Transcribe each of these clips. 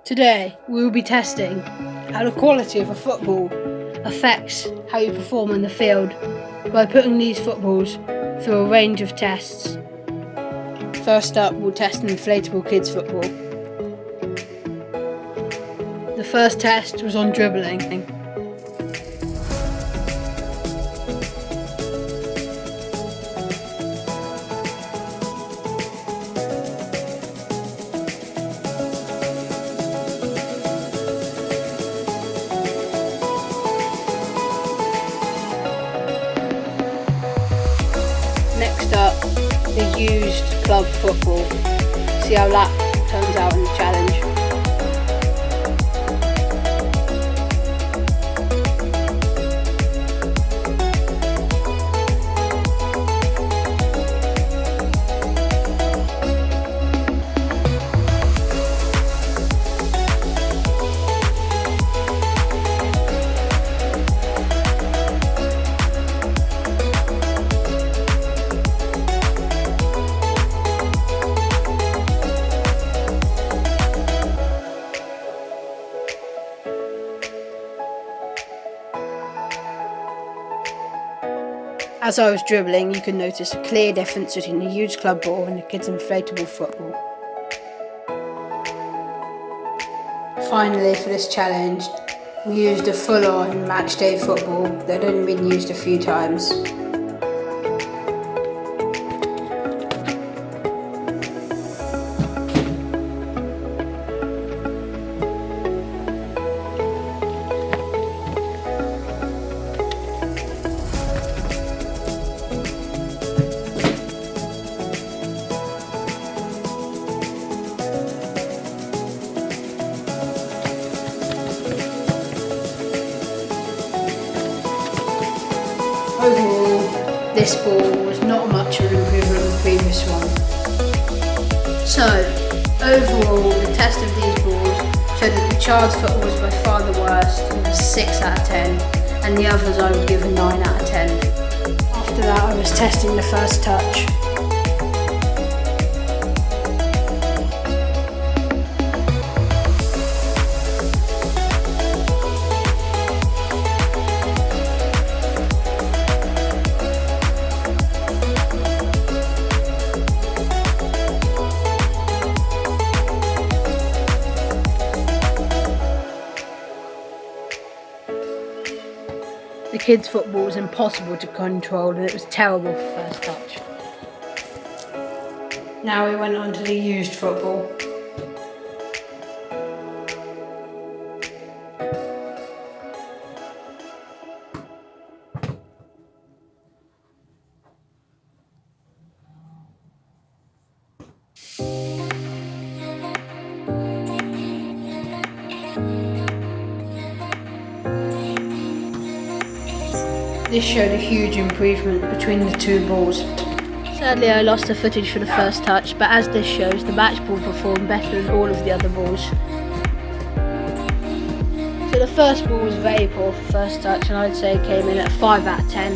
Today, we will be testing how the quality of a football affects how you perform on the field by putting these footballs through a range of tests. First up, we'll test an inflatable kids football. The first test was on dribbling. Next up, the used club football. See how that turns out in the challenge. As I was dribbling, you can notice a clear difference between the used club ball and the kids' inflatable football. Finally, for this challenge, we used a full-on matchday football that had only been used a few times. Overall, this ball was not much of an improvement on the previous one. So, overall, the test of these balls showed that the child's football was by far the worst, it was 6 out of 10, and the others I would give a 9 out of 10. After that, I was testing the first touch. The kids' football was impossible to control and it was terrible for first touch. Now we went on to the used football. This showed a huge improvement between the two balls. Sadly, I lost the footage for the first touch, but as this shows, the match ball performed better than all of the other balls. So the first ball was very poor for first touch, and I'd say it came in at a 5 out of 10.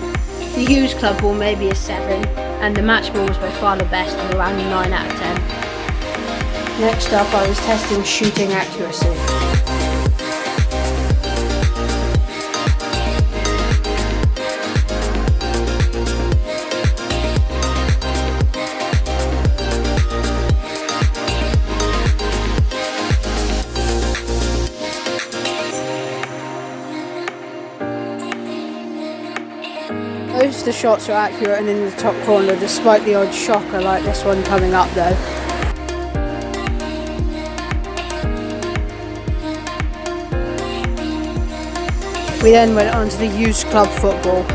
The used club ball maybe a 7, and the match ball was by far the best at around a 9 out of 10. Next up, I was testing shooting accuracy. Most of the shots are accurate and in the top corner, despite the odd shocker like this one coming up though. We then went on to the used club football.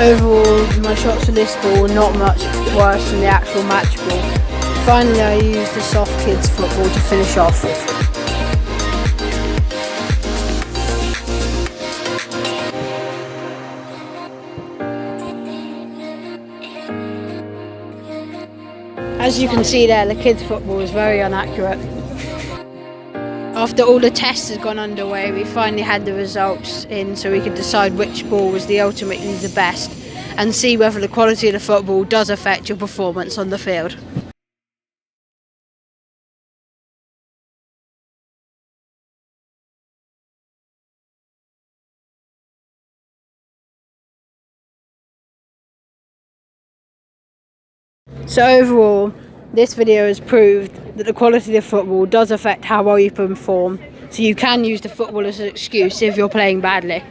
Overall, my shots for this ball were not much worse than the actual match ball. Finally, I used the soft kids football to finish off. As you can see there, the kids' football is very inaccurate. After all the tests has gone underway, we finally had the results in so we could decide which ball was ultimately the best and see whether the quality of the football does affect your performance on the field. So overall, this video has proved that the quality of football does affect how well you perform, so you can use the football as an excuse if you're playing badly.